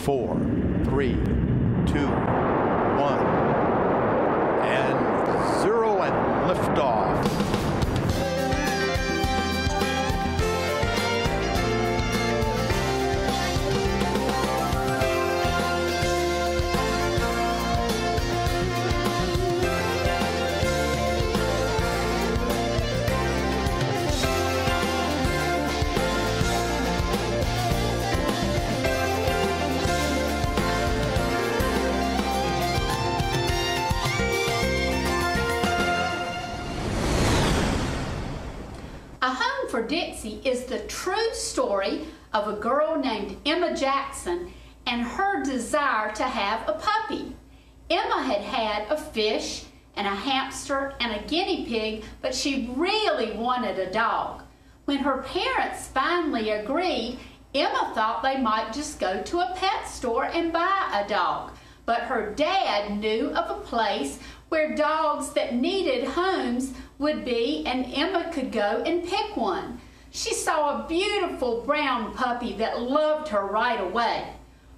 4, 3, 2, 1, and 0, and liftoff. For Dixie is the true story of a girl named Emma Jackson and her desire to have a puppy. Emma had had a fish and a hamster and a guinea pig, but she really wanted a dog. When her parents finally agreed, Emma thought they might just go to a pet store and buy a dog. But her dad knew of a place where dogs that needed homes would be, and Emma could go and pick one. She saw a beautiful brown puppy that loved her right away.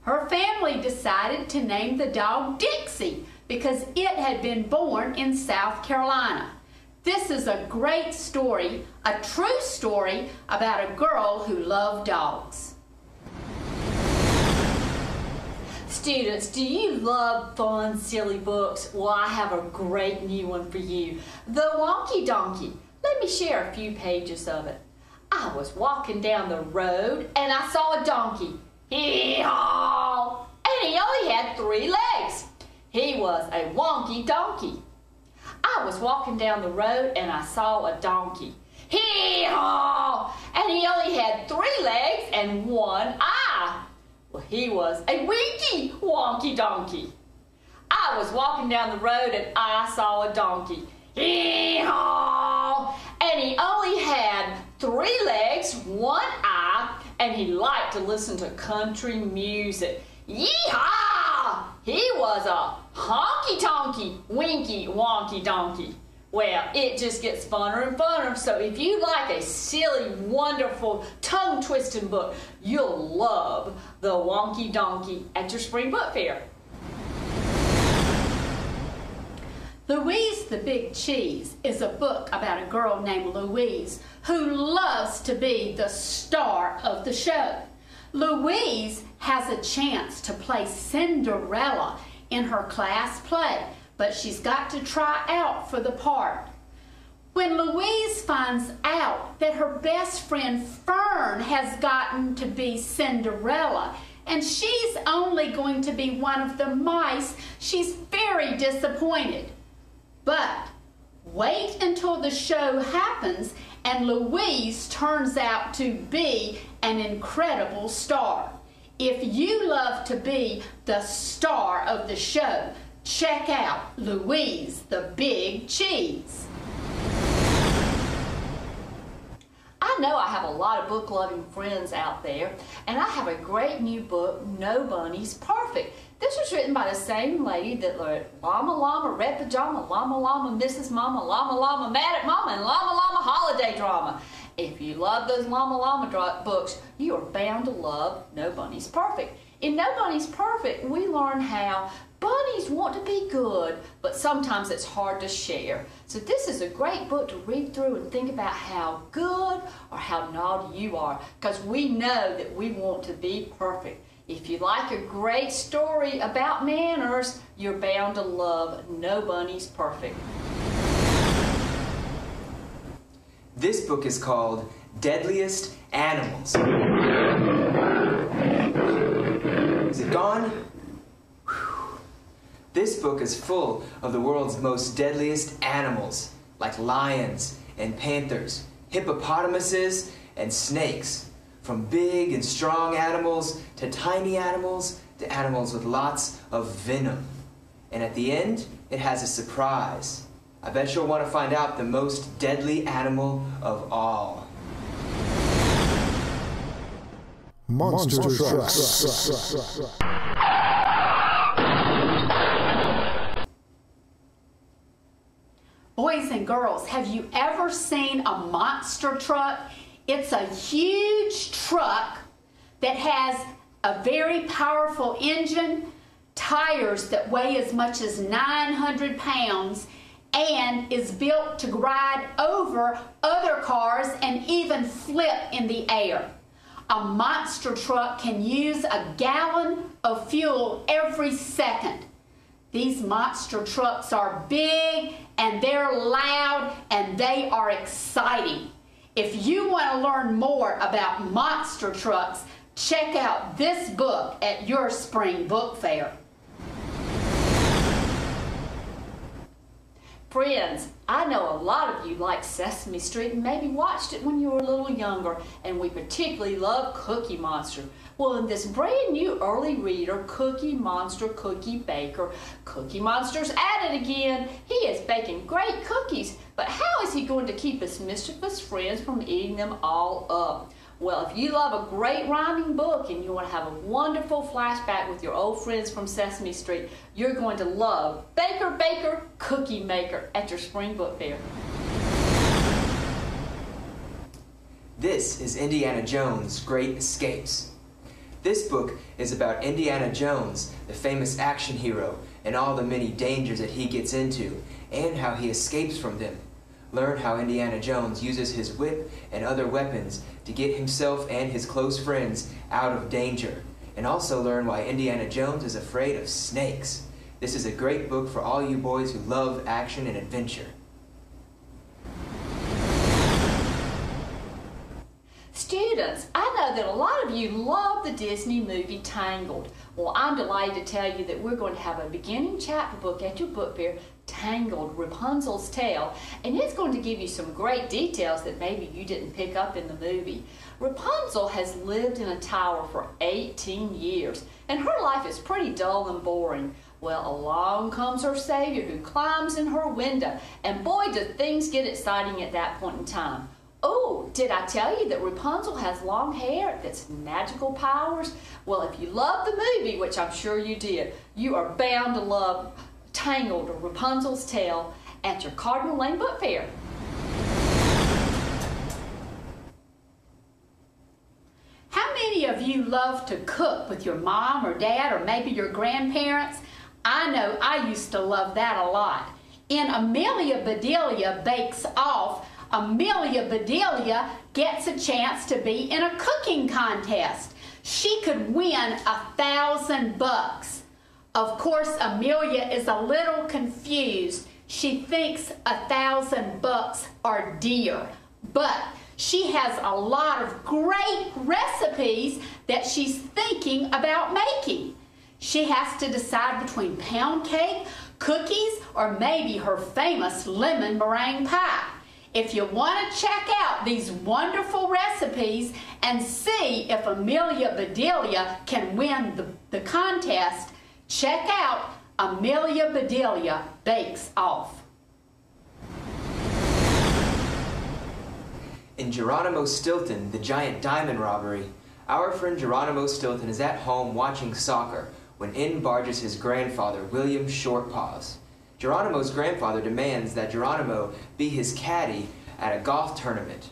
Her family decided to name the dog Dixie because it had been born in South Carolina. This is a great story, a true story about a girl who loved dogs. Students, do you love fun, silly books? Well, I have a great new one for you. The Wonky Donkey. Let me share a few pages of it. I was walking down the road and I saw a donkey. Hee-haw! And he only had 3 legs. He was a wonky donkey. I was walking down the road and I saw a donkey. Hee-haw! And he only had 3 legs and 1 eye. Well, he was a winky wonky donkey. I was walking down the road and I saw a donkey. Hee-haw! And he only had 3 legs, 1 eye, and he liked to listen to country music. Yee-haw! He was a honky-tonky, winky wonky donkey. Well, it just gets funner and funner, so if you like a silly, wonderful, tongue-twisting book, you'll love The Wonky Donkey at your spring book fair. Louise the Big Cheese is a book about a girl named Louise who loves to be the star of the show. Louise has a chance to play Cinderella in her class play, but she's got to try out for the part. When Louise finds out that her best friend Fern has gotten to be Cinderella and she's only going to be one of the mice, she's very disappointed. But wait until the show happens and Louise turns out to be an incredible star. If you love to be the star of the show, check out Louise the Big Cheese. I know I have a lot of book-loving friends out there, and I have a great new book, No Bunny's Perfect. This was written by the same lady that wrote Llama Llama, Red Pajama, Llama Llama, Mrs. Mama, Llama Llama, Mad at Mama, and Llama Llama Holiday Drama. If you love those Llama Llama books, you are bound to love No Bunny's Perfect. In No Bunny's Perfect, we learn how bunnies want to be good, but sometimes it's hard to share. So this is a great book to read through and think about how good or how naughty you are, because we know that we want to be perfect. If you like a great story about manners, you're bound to love No Bunny's Perfect. This book is called Deadliest Animals. Is it gone? Whew. This book is full of the world's most deadliest animals, like lions and panthers, hippopotamuses and snakes. From big and strong animals to tiny animals to animals with lots of venom. And at the end, it has a surprise. I bet you'll want to find out the most deadly animal of all. Monster Trucks. Boys and girls, have you ever seen a monster truck? It's a huge truck that has a very powerful engine, tires that weigh as much as 900 pounds, and is built to ride over other cars and even flip in the air. A monster truck can use a gallon of fuel every second. These monster trucks are big and they're loud and they are exciting. If you want to learn more about monster trucks, check out this book at your spring book fair. Friends, I know a lot of you like Sesame Street and maybe watched it when you were a little younger, and we particularly love Cookie Monster. Well, in this brand new early reader, Cookie Monster Cookie Baker, Cookie Monster's at it again. He is baking great cookies, but how is he going to keep his mischievous friends from eating them all up? Well, if you love a great rhyming book and you want to have a wonderful flashback with your old friends from Sesame Street, you're going to love Baker Baker Cookie Maker at your spring book fair. This is Indiana Jones' Great Escapes. This book is about Indiana Jones, the famous action hero, and all the many dangers that he gets into, and how he escapes from them. Learn how Indiana Jones uses his whip and other weapons to get himself and his close friends out of danger. And also learn why Indiana Jones is afraid of snakes. This is a great book for all you boys who love action and adventure. Students, I know that a lot of you love the Disney movie Tangled. Well, I'm delighted to tell you that we're going to have a beginning chapter book at your book fair, Tangled, Rapunzel's Tale, and it's going to give you some great details that maybe you didn't pick up in the movie. Rapunzel has lived in a tower for 18 years, and her life is pretty dull and boring. Well, along comes her savior who climbs in her window, and boy, do things get exciting at that point in time. Oh, did I tell you that Rapunzel has long hair that's magical powers? Well, if you love the movie, which I'm sure you did, you are bound to love Tangled or Rapunzel's Tale at your Cardinal Lane Book Fair. How many of you love to cook with your mom or dad or maybe your grandparents? I know I used to love that a lot. In Amelia Bedelia Bakes Off, Amelia Bedelia gets a chance to be in a cooking contest. She could win $1,000. Of course, Amelia is a little confused. She thinks $1,000 are dear, but she has a lot of great recipes that she's thinking about making. She has to decide between pound cake, cookies, or maybe her famous lemon meringue pie. If you want to check out these wonderful recipes and see if Amelia Bedelia can win the contest, check out Amelia Bedelia Bakes Off. In Geronimo Stilton, the Giant Diamond Robbery, our friend Geronimo Stilton is at home watching soccer when in barges his grandfather, William Shortpaws. Geronimo's grandfather demands that Geronimo be his caddy at a golf tournament.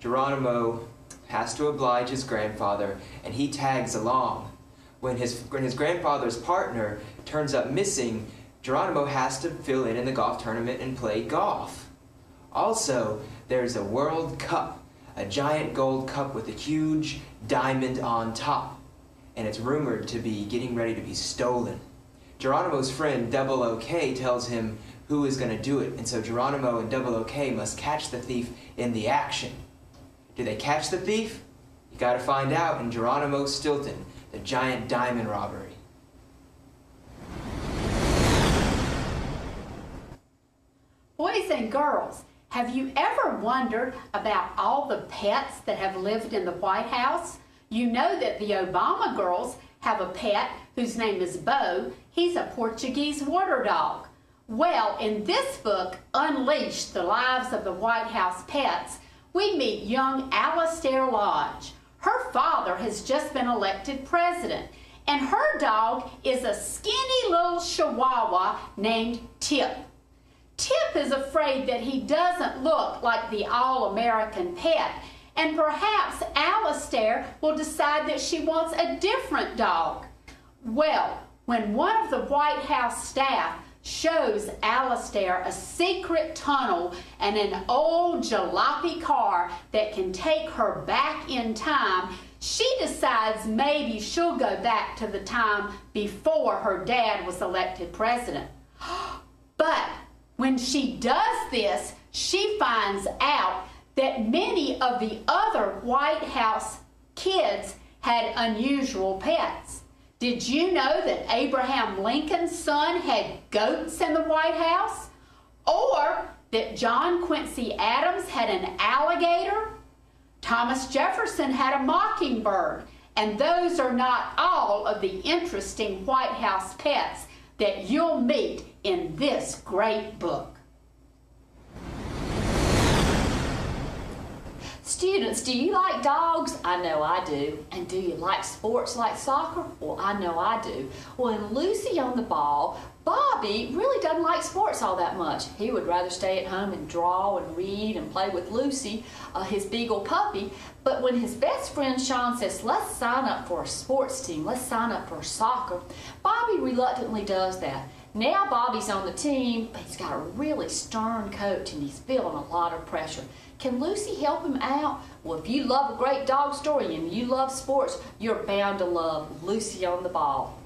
Geronimo has to oblige his grandfather, and he tags along. When his grandfather's partner turns up missing, Geronimo has to fill in the golf tournament and play golf. Also, there's a World Cup, a giant gold cup with a huge diamond on top, and it's rumored to be getting ready to be stolen. Geronimo's friend Double OK tells him who is going to do it, and so Geronimo and Double OK must catch the thief in the action. Do they catch the thief? You got to find out in Geronimo Stilton, the Giant Diamond Robbery. Boys and girls, have you ever wondered about all the pets that have lived in the White House? You know that the Obama girls have a pet whose name is Bo. He's a Portuguese water dog. Well, in this book, Unleash the Lives of the White House Pets, we meet young Alistair Lodge. Her father has just been elected president, and her dog is a skinny little Chihuahua named Tip. Tip is afraid that he doesn't look like the all-American pet, and perhaps Alistair will decide that she wants a different dog. Well, when one of the White House staff shows Alistair a secret tunnel and an old jalopy car that can take her back in time, she decides maybe she'll go back to the time before her dad was elected president. But when she does this, she finds out that many of the other White House kids had unusual pets. Did you know that Abraham Lincoln's son had goats in the White House? Or that John Quincy Adams had an alligator? Thomas Jefferson had a mockingbird. And those are not all of the interesting White House pets that you'll meet in this great book. Students, do you like dogs? I know I do. And do you like sports like soccer? Well, I know I do. Well, in Lucy on the Ball, Bobby really doesn't like sports all that much. He would rather stay at home and draw and read and play with Lucy, his beagle puppy. But when his best friend Sean says, let's sign up for a sports team, let's sign up for soccer, Bobby reluctantly does that. Now Bobby's on the team, but he's got a really stern coach and he's feeling a lot of pressure. Can Lucy help him out? Well, if you love a great dog story and you love sports, you're bound to love Lucy on the Ball.